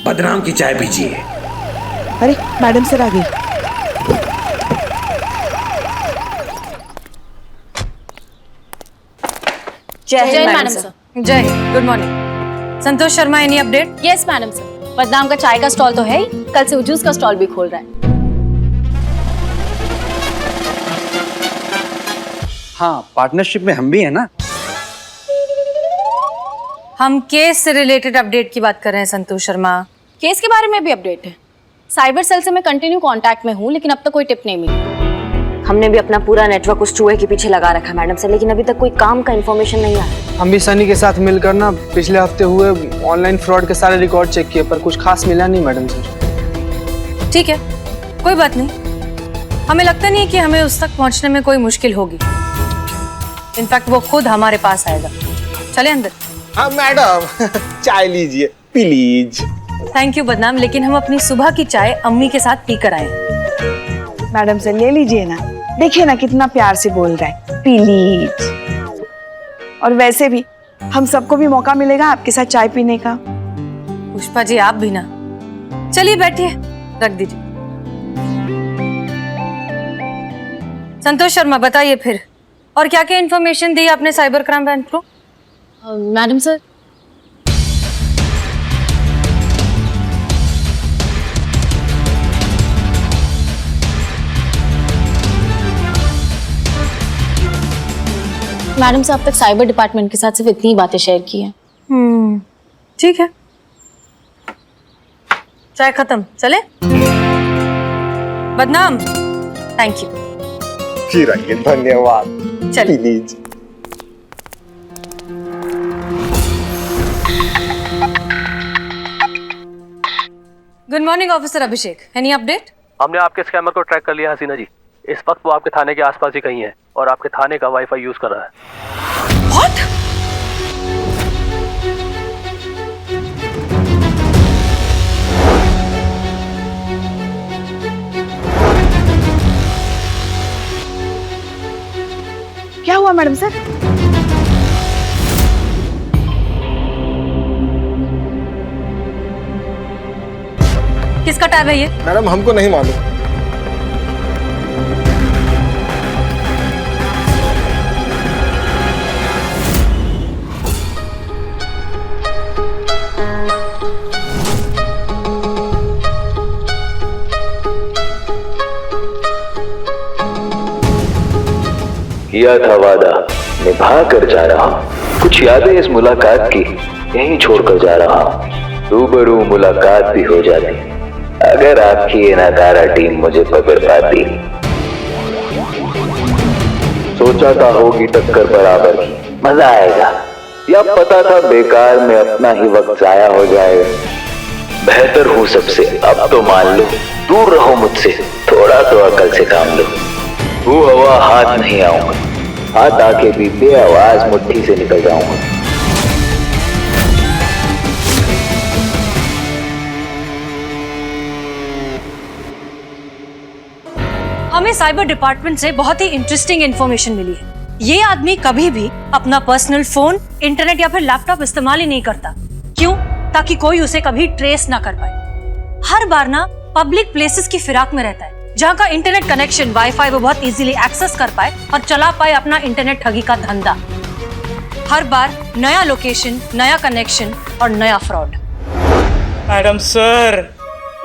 बदनाम की चाय पीजिए। अरे मैडम सर आ गई। जय मैडम सर। जय Hind, good morning. Santosh Sharma, any update? Yes madam sir, बदनाम का चाय का स्टॉल तो है ही, कल से वो जूस का स्टॉल भी खोल रहा है। हाँ, पार्टनरशिप में हम भी हैं ना। हम केस से रिलेटेड अपडेट की बात कर रहे हैं संतोष शर्मा। केस के बारे में भी अपडेट है। साइबर सेल से मैं कंटिन्यू कांटेक्ट में हूँ, लेकिन अब तक कोई टिप नहीं मिली। हमने भी अपना पूरा नेटवर्क उस चूहे के पीछे लगा रखा है मैडम सर, लेकिन अभी तक कोई काम का इन्फॉर्मेशन नहीं आया। हम भी सनी के साथ मिलकर ना पिछले हफ्ते हुए ऑनलाइन फ्रॉड के सारे रिकॉर्ड चेक किए, पर कुछ खास मिला नहीं मैडम सर। ठीक है, कोई बात नहीं। हमें लगता नहीं कि हमें उस तक पहुंचने में कोई मुश्किल होगी। इनफैक्ट वो खुद हमारे पास आएगा। चले अंदर। हाँ मैडम, चाय लीजिए प्लीज। थैंक यू बदनाम, लेकिन हम अपनी सुबह की चाय अम्मी के साथ पी कर आए। मैडम सर ले लीजिए ना, देखिए ना कितना प्यार से बोल रहा है, प्लीज। और वैसे भी हम सबको भी मौका मिलेगा आपके साथ चाय पीने का। पुष्पा जी आप भी ना। चलिए बैठिए, रख दीजिए। संतोष शर्मा बताइए फिर, और क्या क्या इन्फॉर्मेशन दी आपने साइबर क्राइम ब्रांच को? मैडम सर, मैडम से अब तक साइबर डिपार्टमेंट के साथ सिर्फ इतनी ही बातें शेयर की हैं। ठीक है, चाय खत्म, चले। बदनाम, थैंक यू। फिर आइए, धन्यवाद। चलिए। Please. Good morning officer Abhishek, any update? हमने आपके स्कैमर को ट्रैक कर लिया हसीना जी। इस वक्त वो आपके थाने के आसपास ही कहीं है और आपके थाने का वाईफाई यूज कर रहा है। What? क्या हुआ मैडम सर? किसका टैब है ये? मैडम हमको नहीं मालूम। किया था वादा निभा कर जा रहा हूँ, कुछ यादें इस मुलाकात की यहीं छोड़कर जा रहा हूँ। रूबरू मुलाकात भी हो जाती अगर आपकी ये नाकारा टीम मुझे पकड़ पाती। सोचा था होगी टक्कर बराबर की, मजा आएगा, या पता था बेकार में अपना ही वक्त जाया हो जाएगा। बेहतर हूँ सबसे, अब तो मान लो, दूर रहो मुझसे, थोड़ा तो अकल से काम लो। वो हवा हाथ नहीं आऊंगा, हाथ आके भी बेआवाज मुट्ठी से निकल जाऊंगा। हमें साइबर डिपार्टमेंट से बहुत ही इंटरेस्टिंग इंफॉर्मेशन मिली है। ये आदमी कभी भी अपना पर्सनल फोन, इंटरनेट या फिर लैपटॉप इस्तेमाल ही नहीं करता। क्यों? ताकि कोई उसे कभी ट्रेस ना कर पाए। हर बार ना पब्लिक प्लेसेस की फिराक में रहता है, जहाँ का इंटरनेट कनेक्शन, वाईफाई वो बहुत इजीली एक्सेस कर पाए और चला पाए अपना इंटरनेट ठगी का धंधा। हर बार नया लोकेशन, नया कनेक्शन और नया फ्रॉड। मैडम सर,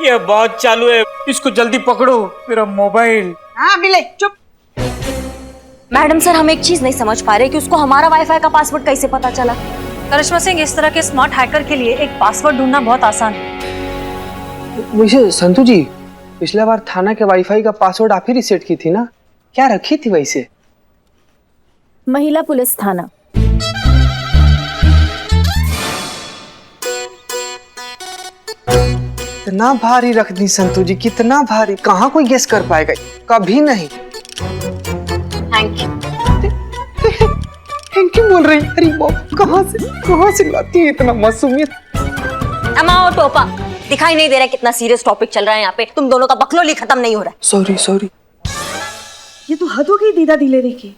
ये बात चालू है, इसको जल्दी पकड़ो, मेरा मोबाइल। हाँ बिले चुप। मैडम सर, हम एक चीज नहीं समझ पा रहे कि उसको हमारा वाईफाई का पासवर्ड कैसे पता चला। करिश्मा सिंह, इस तरह के स्मार्ट हैकर के लिए एक पासवर्ड ढूंढना बहुत आसान है। वैसे संतू जी, पिछला बार थाना के वाईफाई का पासवर्ड आप ही रिसेट की थी ना, क्या रखी थी वैसे? महिला पुलिस थाना। कितना भारी रख दी संतू जी, कितना भारी, कहाँ कोई गेस कर पाएगा? कभी नहीं। Thank you. थैंक यू बोल रही? अरे बाप, कहाँ से लाती है इतना मासूमियत? अमाओ टोपा, दिखाई नहीं दे रहा कितना सीरियस टॉपिक चल रहा है यहाँ पे, तुम दोनों का बकलोली खत्म नहीं हो रहा है। सॉरी। ये तो हद हो गई दीदा दिलेरी की।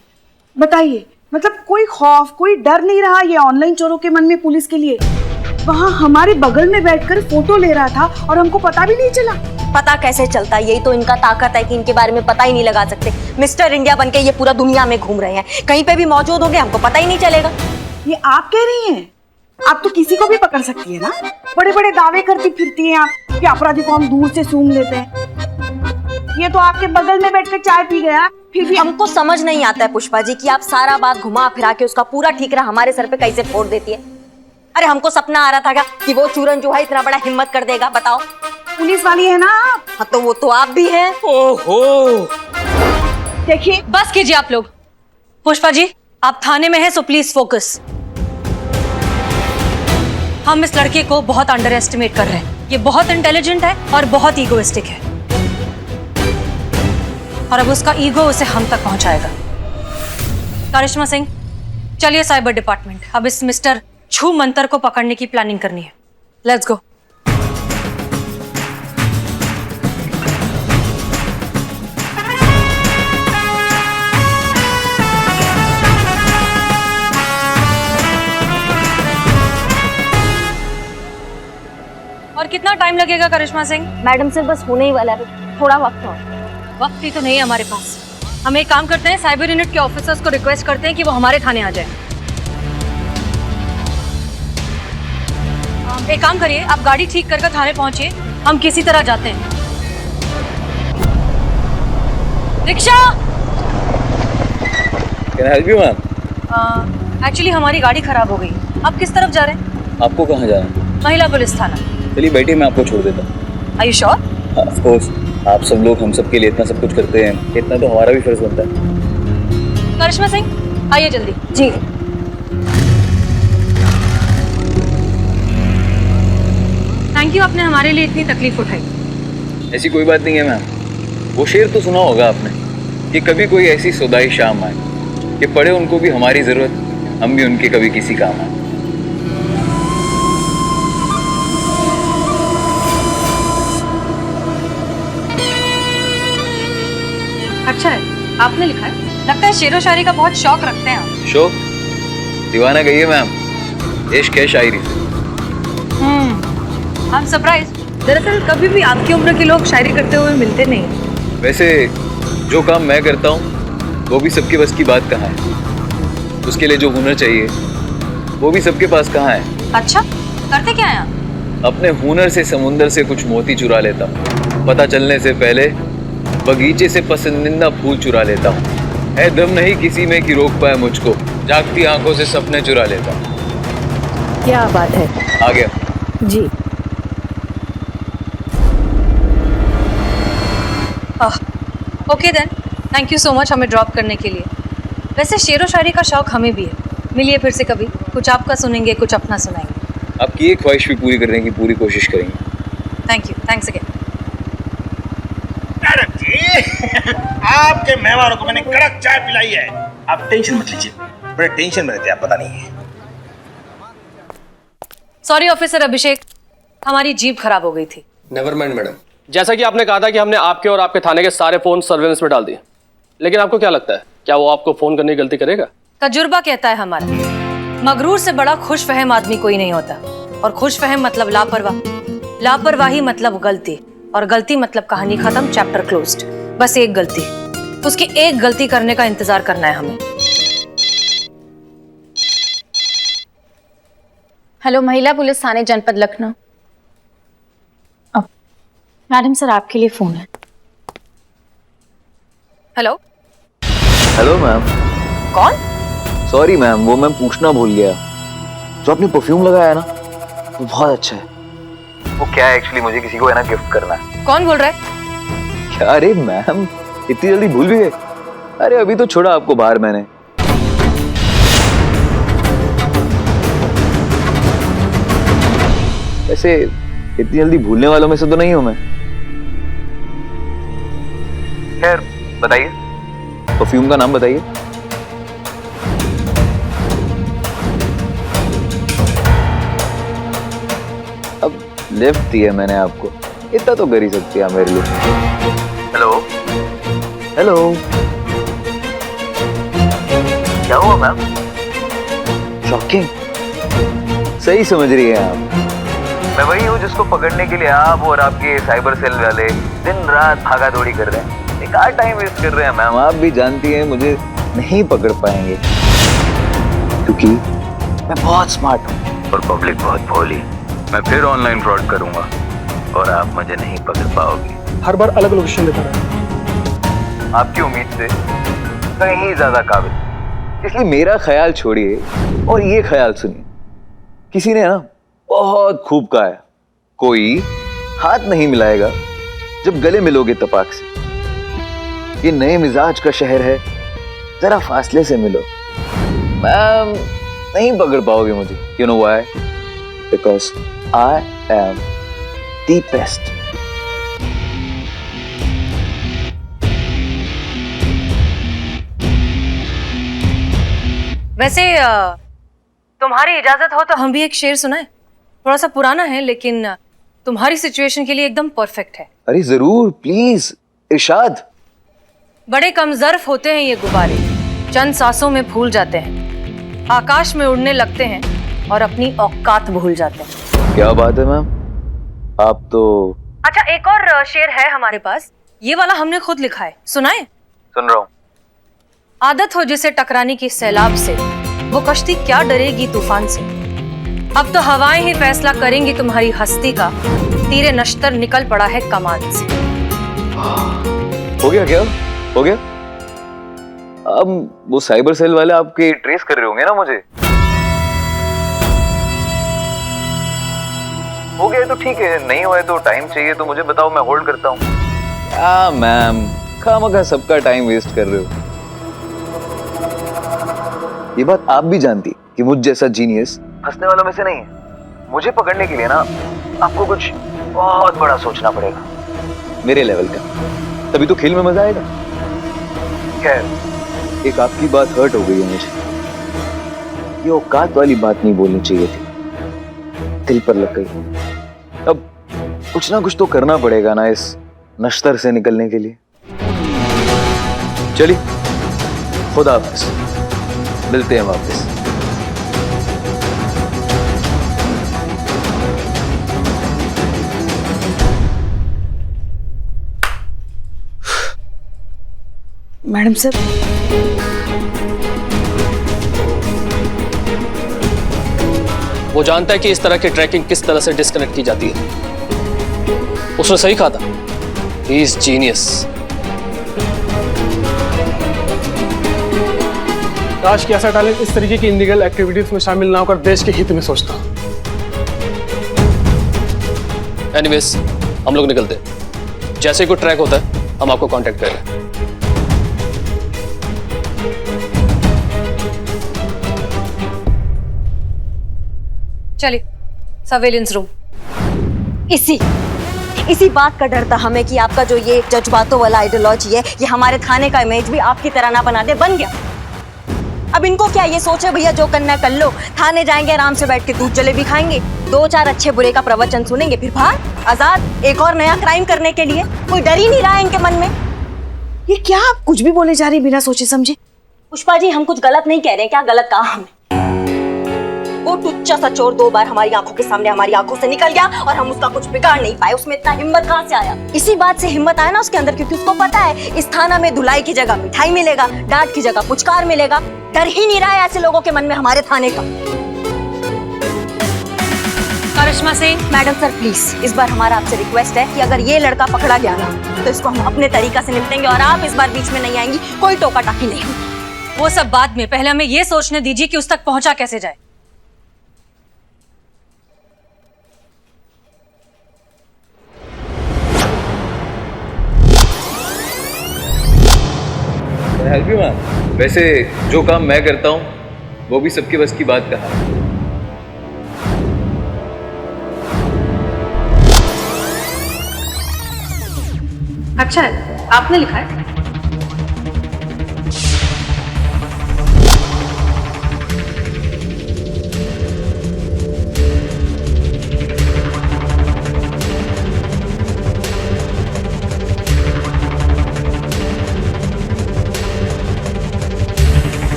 बताइए, मतलब कोई खौफ, कोई डर नहीं रहा ये ऑनलाइन चोरों के मन में पुलिस के लिए? वहाँ हमारे बगल में बैठकर फोटो ले रहा था और हमको पता भी नहीं चला। पता कैसे चलता, यही तो इनका ताकत है कि इनके बारे में पता ही नहीं लगा सकते। मिस्टर इंडिया बनके ये पूरा दुनिया में घूम रहे हैं, कहीं पे भी मौजूद होंगे हमको पता ही नहीं चलेगा। ये आप कह रही हैं? आप तो किसी को भी पकड़ सकती है ना। बड़े बड़े दावे करती फिरती हैं आप कि अपराधी को हम दूर से सूंघ लेते हैं। ये तो आपके बगल में बैठकर चाय पी गया, फिर भी हमको समझ नहीं आता है पुष्पा जी कि आप सारा बात घुमा फिरा के उसका पूरा ठीकरा हमारे सर पे कैसे फोड़ देती है। अरे हमको सपना आ रहा था क्या कि वो चूरन जो है इतना बड़ा हिम्मत कर देगा, बताओ। पुलिस वाली है ना आप। हाँ तो वो तो आप भी हैं। ओहो, देखिए बस कीजिए आप लोग। पुष्पा जी आप थाने में हैं सो प्लीज फोकस। हम इस लड़के को बहुत अंडर एस्टिमेट कर रहे हैं। ये बहुत इंटेलिजेंट है और बहुत ईगोइस्टिक है, और अब उसका ईगो उसे हम तक पहुंचाएगा। करिश्मा सिंह चलिए साइबर डिपार्टमेंट, अब इस मिस्टर छू मंतर को पकड़ने की प्लानिंग करनी है। Let's go. और कितना टाइम लगेगा करिश्मा सिंह? मैडम से बस होने ही वाला है, थोड़ा वक्त और। वक्त ही तो नहीं है हमारे पास। हम एक काम करते हैं, साइबर यूनिट के ऑफिसर्स को रिक्वेस्ट करते हैं कि वो हमारे थाने आ जाए। एक काम करिए, आप गाड़ी ठीक करके थाने पहुंचिए, हम किसी तरह जाते हैं। Rickshaw. Can I help you, ma'am? Actually हमारी गाड़ी खराब हो गई। आप किस तरफ जा रहे हैं? आपको कहाँ जाना है? महिला पुलिस थाना। चलिए बैठिए, मैं आपको छोड़ देता हूँ। Are you sure? Of course, आप सब लोग हम सब के लिए इतना सब कुछ करते हैं, इतना तो हमारा भी फर्ज बनता है। करिश्मा सिंह आइए जल्दी। जी थैंक यू, आपने हमारे लिए इतनी तकलीफ उठाई। ऐसी कोई बात नहीं है मैम। वो शेर तो सुना होगा आपने कि कभी कोई ऐसी सुदाई शाम आए कि पड़े उनको भी हमारी जरूरत, हम भी उनके कभी किसी काम आए। अच्छा है, आपने लिखा है। लगता है शेरो शायरी का बहुत शौक रखते हैं आप। शौक? दीवाना कहिए मैम, इश्क है शायरी से। I am surprise. दरअसल कभी भी आपकी उम्र के लोग शायरी करते हुए मिलते नहीं हैं। वैसे जो काम मैं करता हूँ वो भी सबके बस की बात कहाँ है। उसके लिए जो हुनर चाहिए वो भी सबके पास कहाँ है। अच्छा, करते क्या हैं आप? अपने हुनर से समुंदर से कुछ मोती चुरा लेता हूँ, पता चलने से पहले बगीचे से पसंदीदा फूल चुरा लेता हूँ। है दम नहीं किसी में कि रोक पाए मुझको, जागती आंखों से सपने चुरा लेता हूँ। क्या बात है। आ गया जी okay then, thank you so much हमें ड्रॉप करने के लिए। वैसे शेरो शायरी का शौक हमें भी है। मिलिए फिर से कभी, कुछ आपका सुनेंगे, कुछ अपना सुनाएंगे। आपकी एक ख्वाहिश भी पूरी करने की पूरी कोशिश करेंगे। Thank you, thanks again. आपके मेहमानों को मैंने कड़क चाय पिलाई है, आप टेंशन मत लीजिए। बड़े टेंशन में रहते हैं, आप पता नहीं है। सॉरी ऑफिसर अभिषेक, हमारी जीप खराब हो गई थी। Never mind madam. जैसा कि आपने कहा था कि हमने आपके और आपके थाने के सारे फोन सर्वेलेंस में डाल दिए, लेकिन आपको क्या लगता है, क्या वो आपको फोन करने की गलती करेगा? तजुर्बा कहता है हमारा, मगरूर से बड़ा खुश फहम आदमी कोई नहीं होता। और खुश फहम मतलब लापरवाह, लापरवाही मतलब गलती, और गलती मतलब कहानी खत्म, चैप्टर क्लोज्ड। बस एक गलती, उसकी एक गलती करने का इंतजार करना है हमें। हेलो, महिला पुलिस थाने जनपद लखनऊ। मैडम सर आपके लिए फोन है। हेलो। Hello ma'am. कौन? सॉरी मैम, वो मैं पूछना भूल गया, जो आपने परफ्यूम लगाया है ना वो बहुत अच्छा है। वो क्या है एक्चुअली, मुझे किसी को है ना गिफ्ट करना है। कौन बोल रहा है? क्या? अरे मैम इतनी जल्दी भूल भी गए? अरे अभी तो छोड़ा आपको बाहर मैंने। वैसे इतनी जल्दी भूलने वालों में से तो नहीं हूं मैं। खैर बताइए, परफ्यूम का नाम बताइए। अब लिफ्ट दी है मैंने आपको, इतना तो कर ही सकती है मेरे लिए। हेलो हेलो, क्या हुआ मैम? शॉकिंग, सही समझ रही है आप। मैं वही हूँ जिसको पकड़ने के लिए आप और आपके साइबर सेल वाले दिन रात भागा दौड़ी कर रहे हैं, बेकार टाइम वेस्ट कर रहे हैं मैम। आप भी जानती हैं मुझे नहीं पकड़ पाएंगे क्योंकि मैं बहुत स्मार्ट हूँ और पब्लिक बहुत भोली। मैं फिर ऑनलाइन फ्रॉड करूंगा और आप मुझे नहीं पकड़ पाओगे। हर बार अलग लोकेशन देता रहा। आपकी उम्मीद से कहीं ज्यादा काबिल, इसलिए मेरा ख्याल छोड़िए और ये ख्याल सुनिए। किसी ने ना बहुत खूब कहा है, कोई हाथ नहीं मिलाएगा जब गले मिलोगे तपाक से। ये नए मिजाज का शहर है, जरा फासले से मिलो। मैम नहीं पकड़ पाओगे मुझे। You know why? Because I am the best. वैसे तुम्हारी इजाजत हो तो हम भी एक शेर सुनाए। थोड़ा सा पुराना है लेकिन तुम्हारी सिचुएशन के लिए एकदम परफेक्ट है। अरे जरूर, प्लीज इरशाद। बड़े कमजर्फ होते हैं ये गुब्बारे, चंद सांसों में फूल जाते हैं, आकाश में उड़ने लगते हैं और अपनी औकात भूल जाते हैं। क्या बात है मैम, आप तो। अच्छा, एक और शेर है हमारे पास, ये वाला हमने खुद लिखा है, सुनाए? सुन रहा हूँ। आदत हो जिसे टकराने की सैलाब से, वो कश्ती क्या डरेगी तूफान से। अब तो हवाएं ही फैसला करेंगी तुम्हारी हस्ती का, तीरे नश्तर निकल पड़ा है कमान से। हो गया क्या? हो गया? अब वो साइबर सेल वाले आपके ट्रेस कर रहे होंगे ना मुझे। हो गया तो ठीक है, नहीं हुआ है तो टाइम चाहिए तो मुझे बताओ, मैं होल्ड करता हूँ। क्या मैम, खामखा सबका टाइम वेस्ट कर रहे हो। ये बात आप भी जानती कि मुझ जैसा जीनियस फंसने वालों में से नहीं है। मुझे पकड़ने के लिए ना आपको कुछ बहुत बड़ा सोचना पड़ेगा, मेरे लेवल का, तभी तो खेल में मजा आएगा। खैर, एक आपकी बात हर्ट हो गई है मुझे। ये औकात वाली बात नहीं बोलनी चाहिए थी, दिल पर लग गई। अब कुछ ना कुछ तो करना पड़ेगा ना इस नश्तर से निकलने के लिए। चलिए, खुदा हाफिज, मिलते हैं वापस। मैडम सर, वो जानता है कि इस तरह की ट्रैकिंग किस तरह से डिस्कनेक्ट की जाती है। उसने सही कहा था, ही इज जीनियस। काश कि ऐसा टैलेंट इस तरीके की इलीगल एक्टिविटीज में शामिल ना होकर देश के हित में सोचता। एनीवेज, हम लोग निकलते हैं। जैसे कोई ट्रैक होता है हम आपको कांटेक्ट करेंगे। चलिए, सर्वेलेंस रूम। इसी बात का डर था हमें कि आपका जो ये जज्बातों वाला आइडियोलॉजी है, ये हमारे थाने का इमेज भी आपकी तरह ना बना दे। बन गया। अब इनको क्या, ये सोचे भैया जो करना कर लो, थाने जाएंगे आराम से बैठ के दूध जलेबी खाएंगे, 2-4 अच्छे बुरे का प्रवचन सुनेंगे, फिर बाहर आजाद एक और नया क्राइम करने के लिए। कोई डर ही नहीं रहा है इनके मन में। ये क्या आप कुछ भी बोले जा रही बिना सोचे समझे? पुष्पा जी, हम कुछ गलत नहीं कह रहे हैं। क्या गलत कहा हमने? वो टुच्चा सा चोर 2 बार हमारी आंखों के सामने हमारी आंखों से निकल गया और हम उसका कुछ बिगाड़ नहीं पाए। उसमें इतना हिम्मत कहाँ से आया? इसी बात से हिम्मत आया ना उसके अंदर, क्योंकि उसको पता है इस थाना में धुलाई की जगह मिठाई मिलेगा, डांट की जगह पुचकार मिलेगा। डर ही नहीं रहा है ऐसे लोगों के मन में हमारे थाने का। करिश्मा सिंह। मैडम सर प्लीज, इस बार हमारा आपसे रिक्वेस्ट है कि अगर ये लड़का पकड़ा गया ना तो इसको हम अपने तरीका से निपटेंगे और आप इस बार बीच में नहीं आएंगी, कोई टोका टाकी नहीं होगी। वो सब बाद में, पहले हमें ये सोचने दीजिए कि उस तक पहुंचा कैसे जाए। Help you ma'am. वैसे जो काम मैं करता हूँ वो भी सबके बस की बात कहा है। अच्छा है, आपने लिखा है?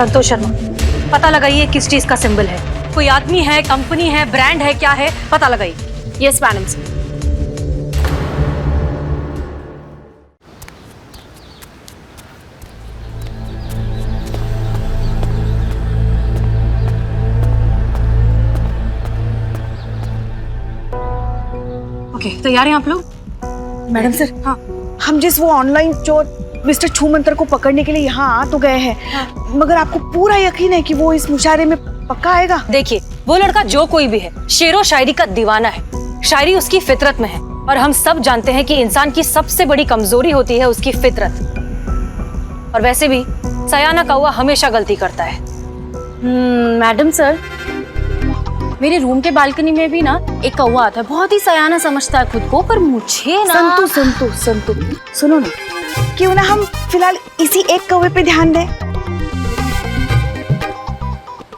संतोष शर्मा, पता लगाइए किस चीज का सिंबल है। कोई आदमी है, कंपनी है, ब्रांड है, क्या है, पता लगाइए। Yes madam sir. ओके, तैयार हैं आप लोग? मैडम सर, हाँ, हम जिस वो ऑनलाइन चोर मिस्टर छूमंतर को पकड़ने के लिए यहाँ आ तो गए हैं, मगर आपको पूरा यकीन है कि वो इस मुशायरे में पक्का आएगा? देखिए, वो लड़का जो कोई भी है, शेरो शायरी का दीवाना है। शायरी उसकी फितरत में है और हम सब जानते हैं कि इंसान की सबसे बड़ी कमजोरी होती है उसकी फितरत। और वैसे भी सयाना कौवा हमेशा गलती करता है। मैडम सर, मेरे रूम के बालकनी में भी ना एक कौवा आता है, बहुत ही सयाना समझता है खुद को, पर मुझे ना संतु सुनो ना, क्यों ना हम फिलहाल इसी एक कौवे पे ध्यान दें?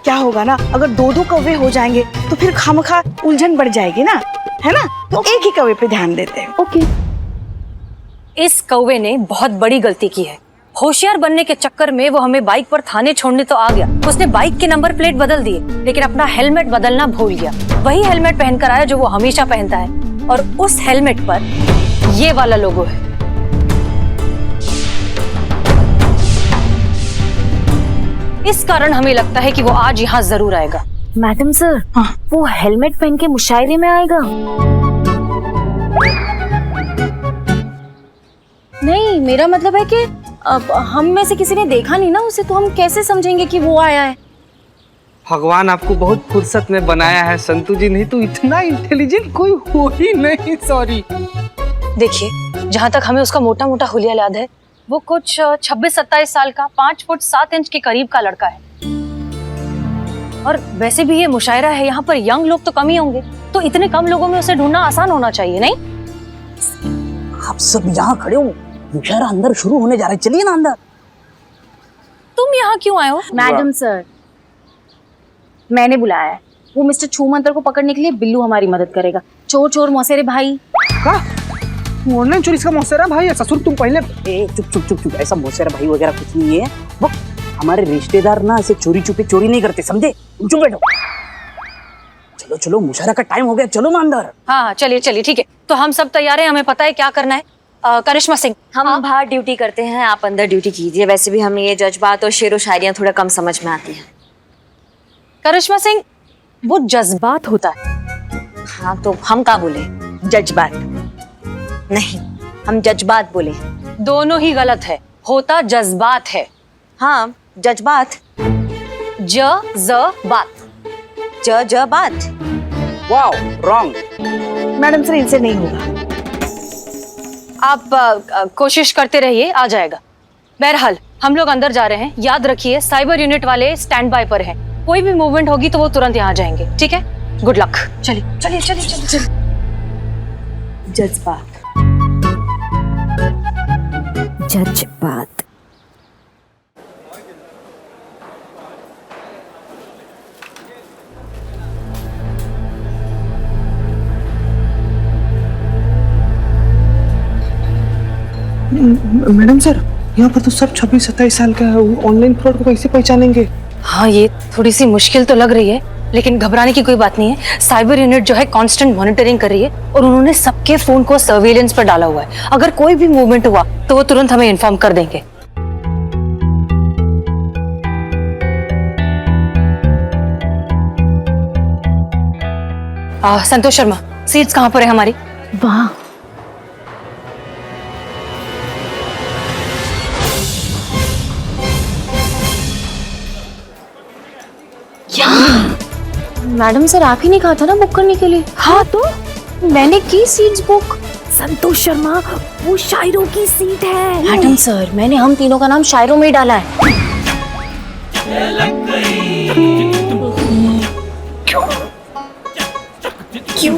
क्या होगा ना, अगर दो दो कौवे हो जाएंगे तो फिर खामखा उलझन बढ़ जाएगी ना, है ना? तो एक ही कौवे पे ध्यान देते हैं। ओके। इस कौवे ने बहुत बड़ी गलती की है। होशियार बनने के चक्कर में वो हमें बाइक पर थाने छोड़ने तो आ गया, उसने बाइक के नंबर प्लेट बदल दिए, लेकिन अपना हेलमेट बदलना भूल गया। वही हेलमेट पहनकर आया जो वो हमेशा पहनता है, और उस हेलमेट पर ये वाला लोगो है। इस कारण हमें लगता है कि वो आज यहाँ जरूर आएगा। मैडम सर, वो हेलमेट पहन के मुशायरे में आएगा? नहीं, मेरा मतलब है कि अब हम में से किसी ने देखा नहीं ना उसे, तो हम कैसे समझेंगे कि वो आया है? भगवान आपको बहुत फुर्सत में बनाया है संतु जी, नहीं तो इतना इंटेलिजेंट कोई हो ही नहीं। सॉरी। देखिए, जहाँ तक हमें उसका मोटा मोटा हुलिया याद है, वो कुछ 26-27 साल का, 5 फुट 7 इंच के करीब का लड़का है। और वैसे भी ये मुशायरा है, यहाँ पर यंग लोग तो कम ही होंगे, तो इतने कम लोगों में उसे ढूंढना आसान होना चाहिए, नहीं? आप सब यहाँ खड़े हो, मुशायरा अंदर शुरू होने जा रहा है, चलिए ना अंदर। तुम यहाँ क्यों आए हो? मैडम सर, मैंने बुलाया है। वो मिस्टर छूमंतर को पकड़ने के लिए बिल्लू हमारी मदद करेगा। चोर चोर मौसेरे भाई। ऑनलाइन चोरी का मौसेरा भाई है? ससुर तुम पहले। ए चुप, ऐसा मौसेरा भाई वगैरह कुछ नहीं है। वो हमारे रिश्तेदार ना ऐसे चोरी छुपे चोरी नहीं करते, समझे? चुप बैठो। चलो मुशायरा का टाइम हो गया, चलो ना अंदर। हाँ, चलिए, ठीक है। तो हम सब तैयार हैं, हमें पता है क्या करना है। करिश्मा सिंह, हम बाहर ड्यूटी करते हैं, आप अंदर ड्यूटी कीजिए। वैसे भी हमें ये जज्बात और शेरो शायरियाँ थोड़ा कम समझ में आती हैं। करिश्मा सिंह, वो जज्बात होता है। हाँ, तो हम क्या बोले? जज्बात नहीं, हम जज्बात बोले। दोनों ही गलत है, होता जज्बात है। हाँ, जज्बात। जज्बात। जज्बात। Wow, wrong. मैडम सर, इनसे नहीं होगा। आप कोशिश करते रहिए, आ जाएगा। बहरहाल हम लोग अंदर जा रहे हैं। याद रखिए, साइबर यूनिट वाले स्टैंड बाय पर हैं। कोई भी मूवमेंट होगी तो वो तुरंत यहाँ आ जाएंगे, ठीक है? Good luck. चलिए। जज्बात। जज्बात। मैडम सर, यहाँ पर तो सब 26-27 साल का है, वो ऑनलाइन फ्रॉड को कैसे पहचानेंगे? हाँ, ये थोड़ी सी मुश्किल तो लग रही है, लेकिन घबराने की कोई बात नहीं है। साइबर यूनिट जो है कांस्टेंट मॉनिटरिंग कर रही है, और उन्होंने सबके फोन को सर्वेलेंस पर डाला हुआ है। अगर कोई भी मूवमेंट हुआ तो वो तुरंत हमें इन्फॉर्म कर देंगे। संतोष शर्मा, सीट्स कहाँ पर है हमारी? वाह, मैडम सर, आप ही ने कहा था ना बुक करने के लिए? हाँ, तो मैंने की सीट्स बुक। संतोष शर्मा, वो शायरों की सीट है। मैडम सर, मैंने हम तीनों का नाम शायरों में ही डाला है। क्यों?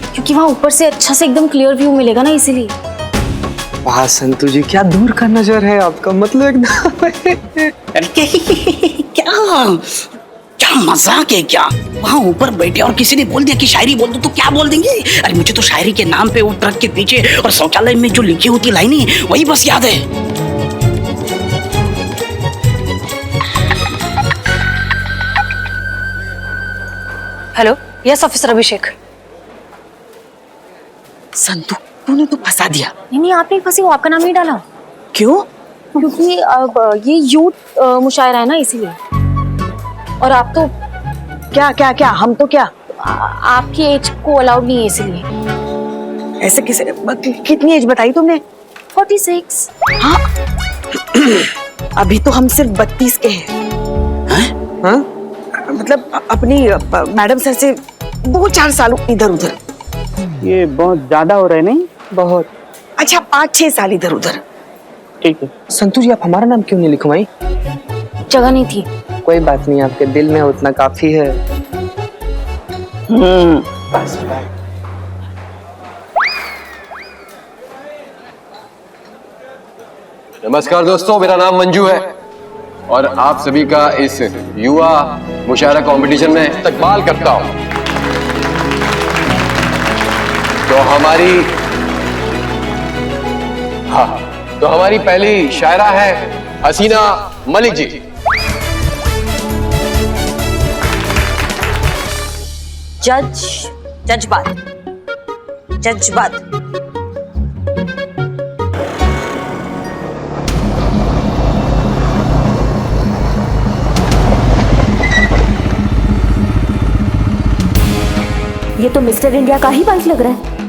क्योंकि वहाँ ऊपर से अच्छा से एकदम क्लियर व्यू मिलेगा ना, इसीलिए। वाह संतु जी, क्या दूर का नजर है आपका, मतलब एकदम। क्या मजाक है क्या? वहाँ ऊपर बैठे और किसी ने बोल दिया कि शायरी बोल दो तो क्या बोल देंगे? अरे मुझे तो शायरी के नाम पे वो ट्रक के पीछे और शौचालय में जो लिखी होती लाइनें वही बस याद है। हेलो, यस ऑफिसर अभिषेक। संतू, तूने तो फंसा दिया। नहीं, आप नहीं फंसी, वो आपका नाम नहीं डाला। क्यों? क्योंकि अब ये यूथ मुशायरा है ना, इसीलिए। और आप तो क्या क्या क्या? हम तो क्या? आपकी एज को अलाउड नहीं है, इसीलिए। ऐसे किसे? कितनी एज बताई तुमने? 46। हाँ अभी तो हम सिर्फ 32 के हैं। हाँ? मतलब अपनी मैडम सर से 2-4 साल इधर उधर। ये बहुत ज्यादा हो रहा है नहीं? बहुत। अच्छा 5-6 साल इधर उधर। ठीक है। संतू जी, आप हमारा नाम क्यों नहीं लिखवाई? जगह नहीं थी। कोई बात नहीं, आपके दिल में उतना काफी है। बस। नमस्कार दोस्तों, मेरा नाम मंजू है और आप सभी का इस युवा मुशायरा कंपटीशन में इस्तकबाल करता हूं। तो हमारी पहली शायरा है हसीना मलिक जी। जज्बात। ये तो मिस्टर इंडिया का ही बाइक लग रहा है।